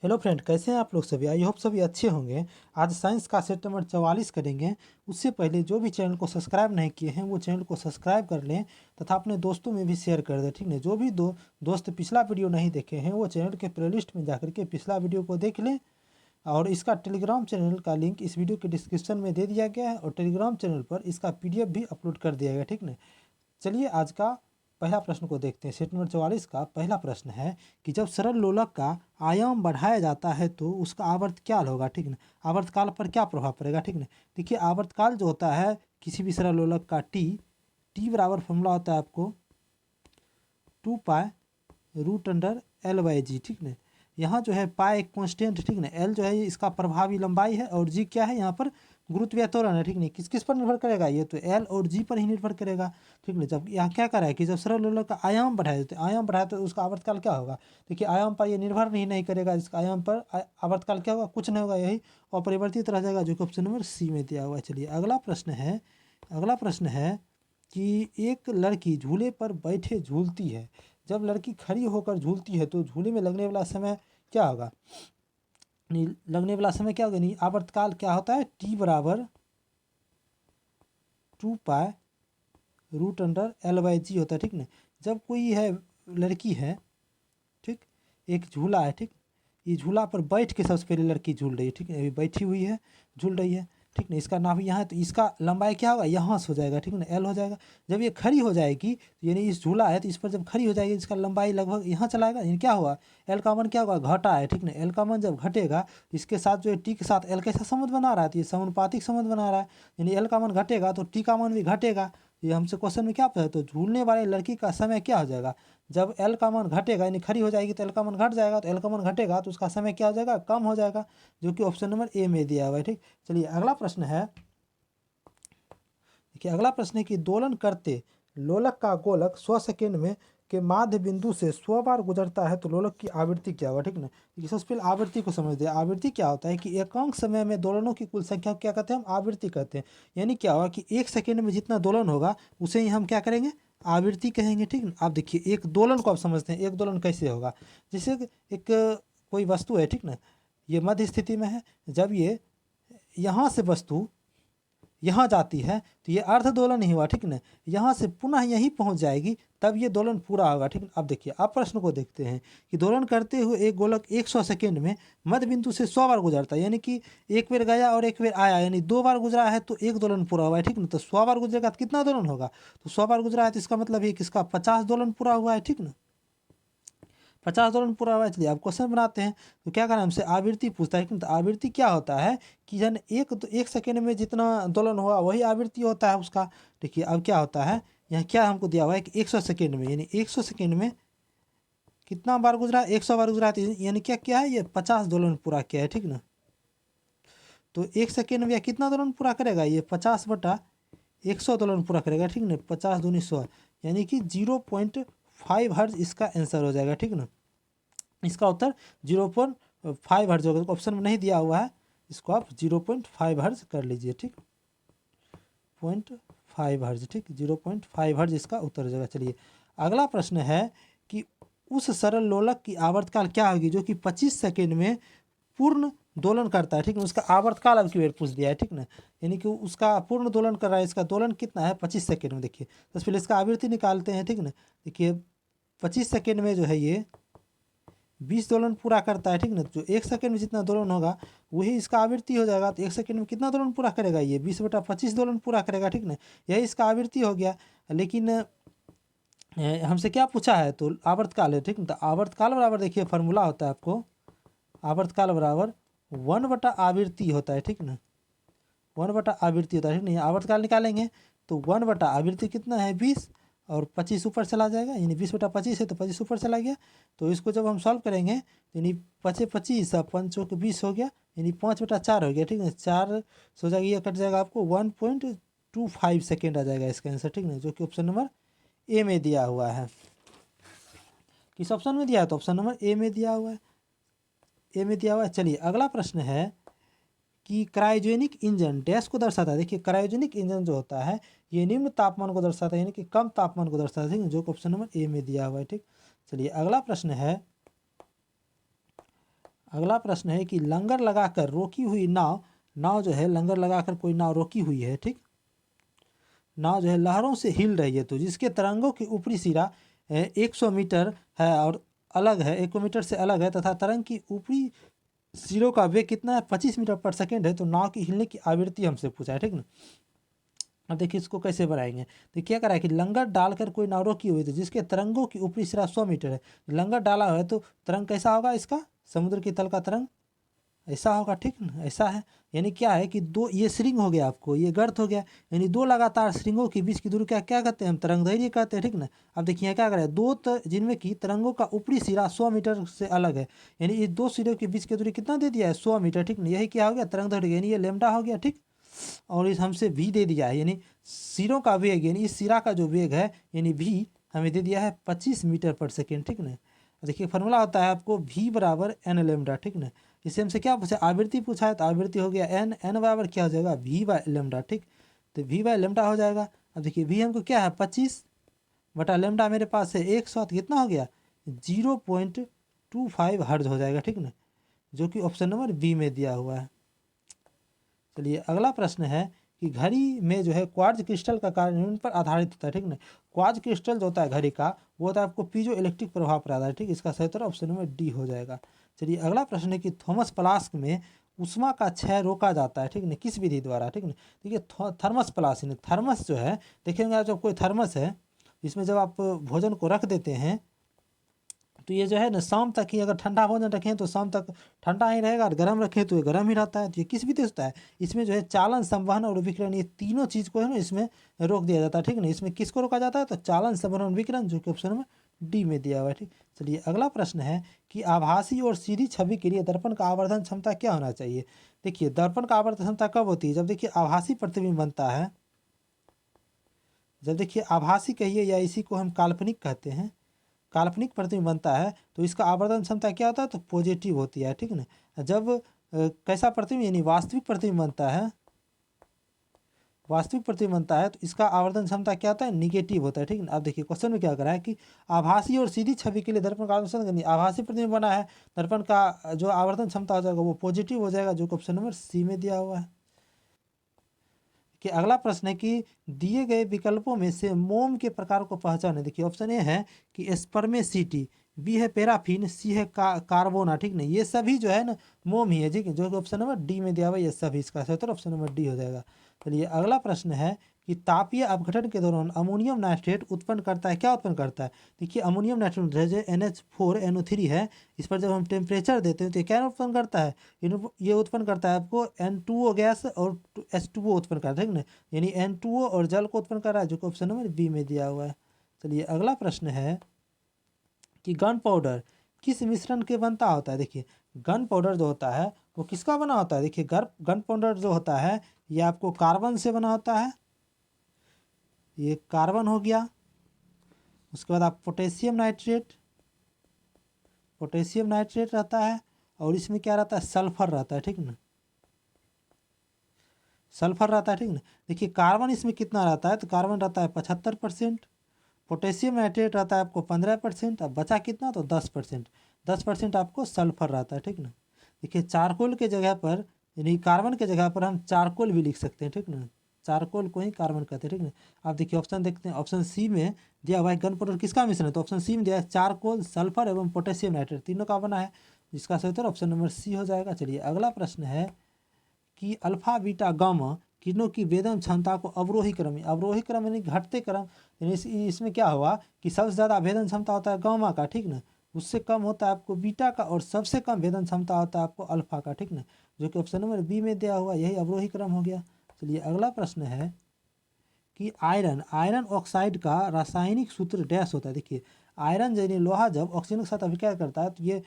Hello friend, कैसे हैं आप लोग सभी। आई होप सभी अच्छे होंगे। आज साइंस का सेट नंबर 44 करेंगे। उससे पहले जो भी चैनल को सब्सक्राइब नहीं किए हैं वो चैनल को सब्सक्राइब कर लें तथा अपने दोस्तों में भी शेयर कर दें, ठीक है। जो भी दोस्त पिछला वीडियो नहीं देखे हैं वो चैनल के प्लेलिस्ट में जाकर के पिछला वीडियो को देख लें। और इसका टेलीग्राम चैनल का लिंक इस वीडियो के डिस्क्रिप्शन में दे दिया गया है और टेलीग्राम चैनल पर इसका PDF भी अपलोड कर दिया गया है, ठीक है। चलिए आज का पहला प्रश्न को देखते हैं। सेट नंबर 44 का पहला प्रश्न है कि जब सरल लोलक का आयाम बढ़ाया जाता है तो उसका आवर्तकाल होगा, ठीक है। आवर्तकाल पर क्या प्रभाव पड़ेगा, ठीक है। देखिए आवर्तकाल जो होता है किसी भी सरल लोलक का टी बराबर फॉर्मूला होता है आपको 2π√L/g, ठीक है। यहाँ जो है पाई एक कांस्टेंट, ठीक है। एल जो है इसका प्रभावी लंबाई है और जी क्या है यहाँ पर गुरुत्वीय त्वरण है, ठीक है। किस किस पर निर्भर करेगा, ये तो एल और जी पर ही निर्भर करेगा, ठीक है। जब यहाँ क्या करा है कि जब सरल लोलक का आयाम बढ़ाए तो आयाम बढ़ाए तो उसका आवर्तकाल क्या होगा। देखिए आयाम पर ये निर्भर नहीं करेगा, इसका आयाम पर आवर्तकाल क्या होगा, कुछ नहीं होगा, यही अपरिवर्तित रह जाएगा, जो कि ऑप्शन नंबर सी में दिया हुआ है। चलिए अगला प्रश्न है कि एक लड़की झूले पर बैठे झूलती है। जब लड़की खड़ी होकर झूलती है तो झूले में लगने वाला समय क्या होगा, नहीं आवर्तकाल क्या होता है, टी बराबर 2π√L/g होता है, ठीक ना। जब कोई है लड़की है, ठीक, एक झूला है, ठीक, ये झूला पर बैठ के सबसे पहले लड़की झूल रही है, ठीक है। अभी बैठी हुई है, झूल रही है, ठीक ना। इसका नाभि यहाँ है तो इसका लंबाई क्या होगा, यहाँ से हो जाएगा, ठीक ना, एल हो जाएगा। जब ये खड़ी हो जाएगी यानी इस झूला है तो इस पर जब खड़ी हो जाएगी इसका लंबाई लगभग यहाँ चलाएगा, यानी क्या हुआ, एल का मान क्या होगा, घटा है, ठीक ना। एल का मान जब घटेगा इसके साथ जो है टी के साथ एल कैसा संबंध बना रहा है, तो ये समानुपातिक संबंध बना रहा है, यानी एल का मान घटेगा तो टी का मान भी घटेगा। ये हमसे क्वेश्चन में क्या पूछा है, तो झूलने वाले लड़की का समय क्या हो जाएगा, जब एल का मान घटेगा यानी खड़ी हो जाएगी तो एल का मान घट जाएगा, तो एल का मान घटेगा तो उसका समय क्या हो जाएगा, कम हो जाएगा, जो कि ऑप्शन नंबर ए में दिया हुआ है, ठीक। चलिए अगला प्रश्न है, देखिए अगला प्रश्न है कि दोलन करते लोलक का गोलक 100 सेकेंड में के माध्य बिंदु से 100 बार गुजरता है तो लोलक की आवृत्ति क्या होगा, ठीक ना। देखिए सबसे पहले आवृत्ति को समझ दे। आवृत्ति क्या होता है कि एकांक समय में दोलनों की कुल संख्या को क्या कहते हैं, हम आवृत्ति कहते हैं। यानी क्या होगा कि 1 सेकेंड में जितना दोलन होगा उसे ही हम क्या करेंगे, आवृत्ति कहेंगे, ठीक ना। आप देखिए एक दोलन को आप समझते हैं, एक दोलन कैसे होगा, जैसे एक कोई वस्तु है, ठीक ना, ये मध्य स्थिति में है। जब ये यहाँ से वस्तु यहाँ जाती है तो ये अर्ध दोलन ही हुआ, ठीक ना। यहाँ से पुनः यहीं पहुँच जाएगी तब ये दोलन पूरा होगा, ठीक है। अब देखिए अब प्रश्न को देखते हैं कि दोलन करते हुए एक गोलक 100 सेकेंड में मध्य बिंदु से 100 बार गुजरता है, यानी कि एक बार गया और एक बार आया, यानी 2 बार गुजरा है तो एक दोलन पूरा हुआ है, ठीक ना। तो 100 बार गुजरेगा तो कितना दोलन होगा, तो 100 बार गुजरा है तो इसका मतलब ये किसका 50 दोलन पूरा हुआ है, ठीक ना। 50 दोलन पूरा हुआ है। चलिए अब क्वेश्चन बनाते हैं तो क्या करना है, हमसे आवृत्ति पूछता है, तो आवृत्ति क्या होता है कि जन एक सेकेंड में जितना दोलन हुआ वही आवृत्ति होता है उसका। देखिए अब क्या होता है, यहाँ क्या हमको दिया हुआ है कि 100 सेकेंड में, यानी 100 सेकेंड में कितना बार गुजरा, 100 बार गुजरा, तो यानी क्या क्या है, ये 50 दोलन पूरा किया है, ठीक ना। तो 1 सेकेंड में कितना दोलन पूरा करेगा, ये 50/100 दोलन पूरा करेगा, ठीक ना। 50 दूनी 100 यानी कि 0.5 हर्ज इसका आंसर हो जाएगा, ठीक ना। इसका उत्तर 0.5 हर्ज होगा, ऑप्शन में नहीं दिया हुआ है, इसको आप 0.5 हर्ज कर लीजिए, ठीक, 0.5 हर्ज, ठीक, 0.5 हर्ज इसका उत्तर हो जाएगा। चलिए अगला प्रश्न है कि उस सरल लोलक की आवर्तकाल क्या होगी जो कि 25 सेकेंड में पूर्ण दोलन करता है, ठीक है। उसका आवर्तकाल अब की बार पूछ दिया है, ठीक ना, यानी कि उसका पूर्ण दोलन कर रहा है, इसका दोलन कितना है 25 सेकेंड में। देखिए तो पहले इसका आवृत्ति निकालते हैं, ठीक ना। देखिए 25 सेकेंड में जो है ये 20 दोलन पूरा करता है, ठीक ना। जो 1 सेकेंड में जितना दोलन होगा वही इसका आवृत्ति हो जाएगा, तो 1 सेकेंड में कितना दोलन पूरा करेगा, ये 20/25 दोलन पूरा करेगा, ठीक ना। यही इसका आवृत्ति हो गया। लेकिन हमसे क्या पूछा है, तो आवर्तकाल है, ठीक ना। तो आवर्तकाल बराबर देखिए फार्मूला होता है आपको, आवर्तकाल बराबर 1/आवृत्ति होता है, ठीक ना, 1/आवृत्ति होता है, ठीक ना। आवर्तकाल निकालेंगे तो 1/आवृत्ति कितना है 20 और 25 ऊपर चला जाएगा, यानी 20/25 है तो 25 ऊपर चला गया। तो इसको जब हम सॉल्व करेंगे यानी 25 और 5 के 20 हो गया, यानी 5/4 हो गया, ठीक है। 4 हो जाएगा, ये कट जाएगा, आपको 1.25 सेकेंड आ जाएगा इसका आंसर, ठीक है, जो कि ऑप्शन नंबर ए में दिया हुआ है। किस ऑप्शन में दिया है, तो ऑप्शन नंबर ए में दिया हुआ है, ए में दिया हुआ है। चलिए अगला प्रश्न है कि क्रायोजेनिक इंजन डैश को दर्शाता है। देखिए क्रायोजेनिक इंजन जो होता है ये निम्न तापमान को दर्शाता है, यानी कि कम तापमान को दर्शाता है, ठीक है, जो ऑप्शन नंबर ए में दिया हुआ है, ठीक। चलिए अगला प्रश्न है, अगला प्रश्न है कि लंगर लगाकर रोकी हुई नाव जो है लंगर लगाकर कोई नाव रोकी हुई है, ठीक। नाव जो है लहरों से हिल रही है, तो जिसके तरंगों की ऊपरी सिरा 100 मीटर है और अलग है, 1 मीटर से अलग है, तथा तरंग की ऊपरी सिरों का वेग कितना है, 25 मीटर पर सेकेंड है, तो नाव की हिलने की आवृत्ति हमसे पूछा है, ठीक ना। अब देखिए इसको कैसे बनाएंगे। तो क्या करा है कि लंगर डालकर कोई नाव रोकी हुई, तो जिसके तरंगों की ऊपरी सिरा 100 मीटर है, लंगर डाला हुआ है तो तरंग कैसा होगा इसका, समुद्र की तल का तरंग ऐसा होगा, ठीक ना, ऐसा है। यानी क्या है कि दो, ये श्रृंग हो गया आपको, ये गर्त हो गया, यानी दो लगातार श्रृंगों के बीच की दूरी क्या क्या कहते हैं हम, तरंग दैर्घ्य कहते हैं, ठीक ना। अब देखिए क्या करें, जिनमें की तरंगों का ऊपरी सिरा 100 मीटर से अलग है, यानी ये दो सिरों के बीच की दूरी कितना दे दिया है, 100 मीटर, ठीक ना। यही क्या हो गया, तरंग दैर्घ्य, यानी ये लेमडा हो गया, ठीक। और इस हमसे भी दे दिया है, यानी सिरों का वेग, यानी इस सिरा का जो वेग है, यानी भी हमें दे दिया है 25 मीटर पर सेकेंड, ठीक ना। देखिए फॉर्मूला होता है आपको v बराबर एन लेमडा, ठीक ना। इससे हमसे क्या पूछा, आवृत्ति पूछा है, तो आवृत्ति हो गया एन, एन बराबर क्या हो जाएगा, v बाय लेमडा, ठीक। तो v बाय लेमडा हो जाएगा। अब देखिए v हमको क्या है 25 बटा लेमडा मेरे पास है 100, तो कितना हो गया 0.25 हर्ज हो जाएगा, ठीक ना, जो कि ऑप्शन नंबर बी में दिया हुआ है। चलिए अगला प्रश्न है कि घड़ी में जो है क्वार्ट्ज क्रिस्टल का कार्य न्यूटन पर आधारित होता है, ठीक ना। क्वार्ट्ज क्रिस्टल जो होता है घड़ी का, वो होता है आपको पीजो इलेक्ट्रिक प्रभाव पर आधारित, ठीक। इसका सही उत्तर ऑप्शन नंबर डी हो जाएगा। चलिए अगला प्रश्न है कि थॉमस फ्लास्क में उष्मा का क्षय रोका जाता है, ठीक ना, किस विधि द्वारा, ठीक ना। देखिए थर्मस फ्लास्क, थर्मस जो है, देखेंगे आप जब कोई थर्मस है, इसमें जब आप भोजन को रख देते हैं, तो ये जो है ना शाम तक ही, अगर ठंडा भोजन रखें तो शाम तक ठंडा ही रहेगा, और गर्म रखें तो ये गर्म ही रहता है। तो ये किस विधि से होता है, इसमें जो है चालन, संवहन और विकिरण, ये तीनों चीज़ को है ना इसमें रोक दिया जाता है, ठीक ना। इसमें किसको रोका जाता है, तो चालन, संवहन और विकिरण, जो कि ऑप्शन में डी में दिया हुआ है, ठीक। चलिए अगला प्रश्न है कि आभासी और सीधी छवि के लिए दर्पण का आवर्धन क्षमता क्या होना चाहिए। देखिए दर्पण का आवर्धन क्षमता कब होती है, जब देखिए आभासी प्रतिबिंब बनता है, जब देखिए आभासी कहिए या इसी को हम काल्पनिक कहते हैं, काल्पनिक प्रतिबिंब बनता है तो इसका आवर्धन क्षमता क्या होता है, तो पॉजिटिव होती है, ठीक ना। जब कैसा प्रतिबिंब, यानी वास्तविक प्रतिबिंब बनता है, वास्तविक प्रतिबिंब बनता है तो इसका आवर्धन क्षमता क्या होता है, निगेटिव होता है, ठीक ना। अब देखिए क्वेश्चन में क्या करा है कि आभासी और सीधी छवि के लिए दर्पण का आवर्धन करनी, आभासी प्रतिबिंब बना है, दर्पण का जो आवर्धन क्षमता हो जाएगा वो पॉजिटिव हो जाएगा, जो कि ऑप्शन नंबर सी में दिया हुआ है। कि अगला प्रश्न है कि दिए गए विकल्पों में से मोम के प्रकार को पहचाने। देखिए ऑप्शन ए है कि स्पर्मेसिटी, बी है पैराफिन, सी है कार्बोना, ठीक नहीं, ये सभी जो है ना मोम ही है, ठीक है, जो कि ऑप्शन नंबर डी में दिया हुआ है, ये सभी, इसका सही उत्तर ऑप्शन नंबर डी हो जाएगा। चलिए अगला प्रश्न है कि तापीय अपघटन के दौरान अमोनियम नाइट्रेट उत्पन्न करता है, क्या उत्पन्न करता है। देखिए अमोनियम नाइट्रेट जो NH4NO3 है, इस पर जब हम टेम्परेचर देते हैं तो ये क्या उत्पन्न करता है, ये उत्पन्न करता है आपको N2O गैस और H2O उत्पन्न करता है, ठीक ना, यानी N2O और जल को उत्पन्न कर रहा है, जो कि ऑप्शन नंबर बी में दिया हुआ है। चलिए अगला प्रश्न है कि गन पाउडर किस मिश्रण के बनता होता है। देखिए गन पाउडर जो होता है वो किसका बना होता है, देखिए गन पाउडर जो होता है ये आपको कार्बन से बना होता है, ये कार्बन हो गया। उसके बाद आप पोटेशियम नाइट्रेट रहता है, और इसमें क्या रहता है, सल्फर रहता है, ठीक ना, सल्फर रहता है, ठीक ना। देखिए कार्बन इसमें कितना रहता है, तो कार्बन रहता है 75%, पोटेशियम नाइट्रेट रहता है आपको 15%, अब बचा कितना, तो 10%, 10% आपको सल्फर रहता है, ठीक ना। देखिए चारकोल के जगह पर, यानी कार्बन के जगह पर हम चारकोल भी लिख सकते हैं, ठीक ना, चारकोल को ही कार्बन कहते हैं, ठीक ना। आप देखिए ऑप्शन देखते हैं, ऑप्शन सी में दिया हुआ है गन पाउडर किसका मिश्रण है, तो ऑप्शन सी में दिया है चारकोल, सल्फर एवं पोटेशियम नाइट्रेट तीनों का बना है, जिसका सही उत्तर ऑप्शन नंबर सी हो जाएगा। चलिए अगला प्रश्न है कि अल्फा बीटा गामा किरणों की वेदन क्षमता को अवरोही क्रम यानी घटते क्रम, यानी इसमें क्या हुआ कि सबसे ज़्यादा भेदन क्षमता होता है गामा का, ठीक ना, उससे कम होता है आपको बीटा का, और सबसे कम भेदन क्षमता होता है आपको अल्फा का, ठीक ना, जो कि ऑप्शन नंबर बी में दिया हुआ, यही अवरोही क्रम हो गया। चलिए अगला प्रश्न है कि आयरन ऑक्साइड का रासायनिक सूत्र डैश होता है। देखिए आयरन यानी लोहा जब ऑक्सीजन के साथ अभिक्रिया करता है तो ये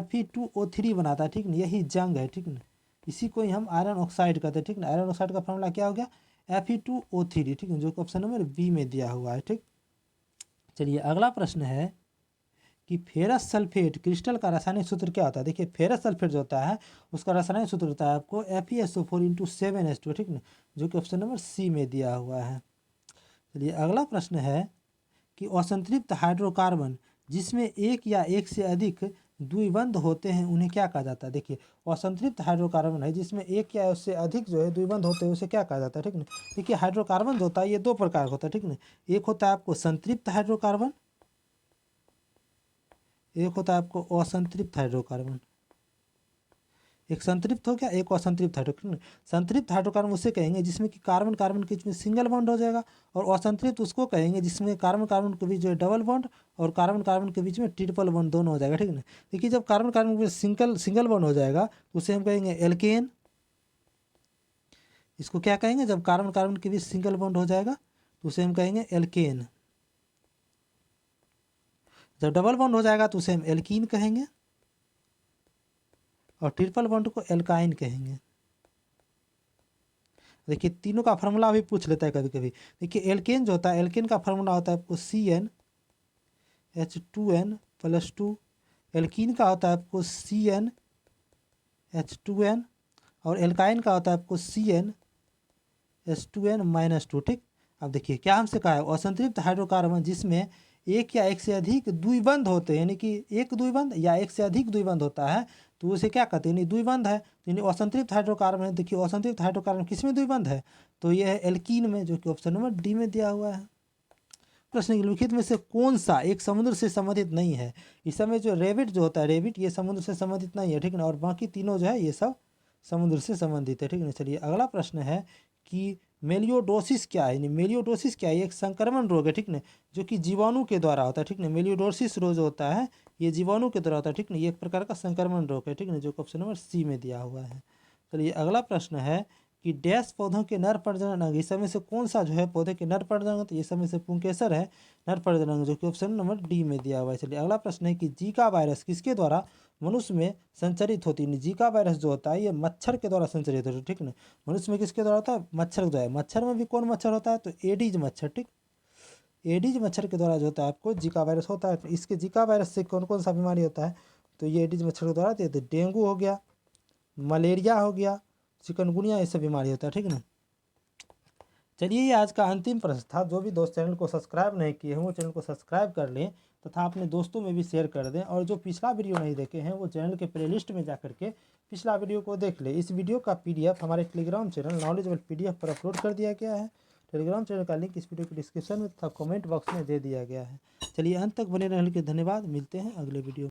Fe2O3 बनाता है, ठीक ना, यही जंग है, ठीक ना, इसी को ही हम आयरन ऑक्साइड कहते हैं, ठीक ना। आयरन ऑक्साइड का फॉर्मूला क्या हो गया Fe2O3, ठीक है, जो कि ऑप्शन नंबर बी में दिया हुआ है, ठीक। चलिए अगला प्रश्न है कि फेरस सल्फेट क्रिस्टल का रासायनिक सूत्र क्या होता है। देखिए फेरस सल्फेट जो होता है उसका रासायनिक सूत्र होता है आपको FeSO4 × 7H2, ठीक ना, जो कि ऑप्शन नंबर सी में दिया हुआ है। चलिए अगला प्रश्न है कि असंतृप्त हाइड्रोकार्बन जिसमें एक या एक से अधिक द्विबंध होते हैं उन्हें क्या कहा जाता है? देखिए, असंतृप्त हाइड्रोकार्बन है जिसमें एक या उससे अधिक जो है द्विबंध होते हैं उसे क्या कहा जाता है? ठीक ना। देखिए, हाइड्रोकार्बन जो होता है ये दो प्रकार का होता है, ठीक ना। एक होता है आपको संतृप्त हाइड्रोकार्बन, एक होता है आपको असंतृप्त हाइड्रोकार्बन। एक संतृप्त हो गया, एक असंतृप्त हाइड्रोकार्बन। संतृप्त हाइड्रोकार्बन उसे कहेंगे जिसमें कि कार्बन कार्बन के बीच में सिंगल बॉन्ड हो जाएगा, और असंतृप्त उसको कहेंगे जिसमें कार्बन कार्बन के बीच जो है डबल बॉन्ड और कार्बन कार्बन के बीच में ट्रिपल बॉन्ड दोनों हो जाएगा, ठीक ना। देखिए, जब कार्बन कार्बन के बीच सिंगल सिंगल बॉन्ड हो जाएगा तो उसे हम कहेंगे एल्केन। इसको क्या कहेंगे? जब कार्बन कार्बन के बीच सिंगल बॉन्ड हो जाएगा तो उसे हम कहेंगे एल्केन। जब डबल बॉन्ड हो जाएगा तो उसे हम एल्कीन कहेंगे, और ट्रिपल बॉन्ड को एल्काइन कहेंगे। देखिए, तीनों का फार्मूला भी पूछ लेता है कभी कभी। देखिए, एल्केन जो होता है, एल्केन का फार्मूला होता है आपको CnH2n+2। एल्कीन का होता है आपको CnH2n, और एल्काइन का होता है आपको CnH2n-2। ठीक। अब देखिए, क्या हमसे कहा है? असंतृप्त हाइड्रोकार्बन जिसमें एक या एक से अधिक द्विबंध होते हैं, यानी कि एक द्विबंध या एक से अधिक द्विबंध होता है तो उसे क्या कहते हैं? यानी द्विबंध है, यानी असंतृप्त हाइड्रोकार्बन है। देखिए, असंतृप्त हाइड्रोकार्बन किस में द्विबंध है? तो यह है एल्कीन में, जो कि ऑप्शन नंबर डी में दिया हुआ है। प्रश्न निम्नलिखित में से कौन सा एक समुद्र से संबंधित नहीं है? इस समय जो रेबिट जो होता है, रेबिट ये समुद्र से संबंधित नहीं है, ठीक ना। और बाकी तीनों जो है ये सब समुद्र से संबंधित है, ठीक ना। चलिए, अगला प्रश्न है कि मेलियोडोसिस क्या है? मेलियोडोसिस क्या है? ये एक संक्रमण रोग है, ठीक ना, जो कि जीवाणु के द्वारा होता है, ठीक ना। मेलियोडोसिस रोग जो होता है ये जीवाणु के द्वारा होता है, ठीक ना। ये एक प्रकार का संक्रमण रोग है, ठीक ना, जो ऑप्शन नंबर सी में दिया हुआ है। चलिए, अगला प्रश्न है कि डैश पौधों के नर प्रजनन अंग, इस समय से कौन सा जो है पौधे के नर प्रजनन अंग? तो ये समय से पुंकेसर है नर प्रजनन अंग, जो कि ऑप्शन नंबर डी में दिया हुआ है। चलिए, अगला प्रश्न है कि जीका वायरस किसके द्वारा मनुष्य में संचरित होती है? जीका वायरस जो होता है ये मच्छर के द्वारा संचरित होता है, ठीक ना। मनुष्य में किसके द्वारा होता है? मच्छर के द्वारा। मच्छर में भी कौन मच्छर होता है? तो एडीज मच्छर, ठीक। एडीज मच्छर के द्वारा जो होता है आपको जीका वायरस होता है। इसके जीका वायरस से कौन कौन सा बीमारी होता है? तो ये एडीज मच्छर के द्वारा तो डेंगू हो गया, मलेरिया हो गया, चिकनगुनिया, ये सब बीमारी होता है, ठीक ना। चलिए, ये आज का अंतिम प्रश्न था। जो भी दोस्त चैनल को सब्सक्राइब नहीं किए हैं वो चैनल को सब्सक्राइब कर लें तथा अपने दोस्तों में भी शेयर कर दें, और जो पिछला वीडियो नहीं देखे हैं वो चैनल के प्लेलिस्ट में जा करके पिछला वीडियो को देख ले। इस वीडियो का PDF हमारे टेलीग्राम चैनल नॉलेजेबल PDF पर अपलोड कर दिया गया है। टेलीग्राम चैनल का लिंक इस वीडियो के डिस्क्रिप्शन में तथा कमेंट बॉक्स में दे दिया गया है। चलिए, अंत तक बने रहने के लिए धन्यवाद। मिलते हैं अगले वीडियो।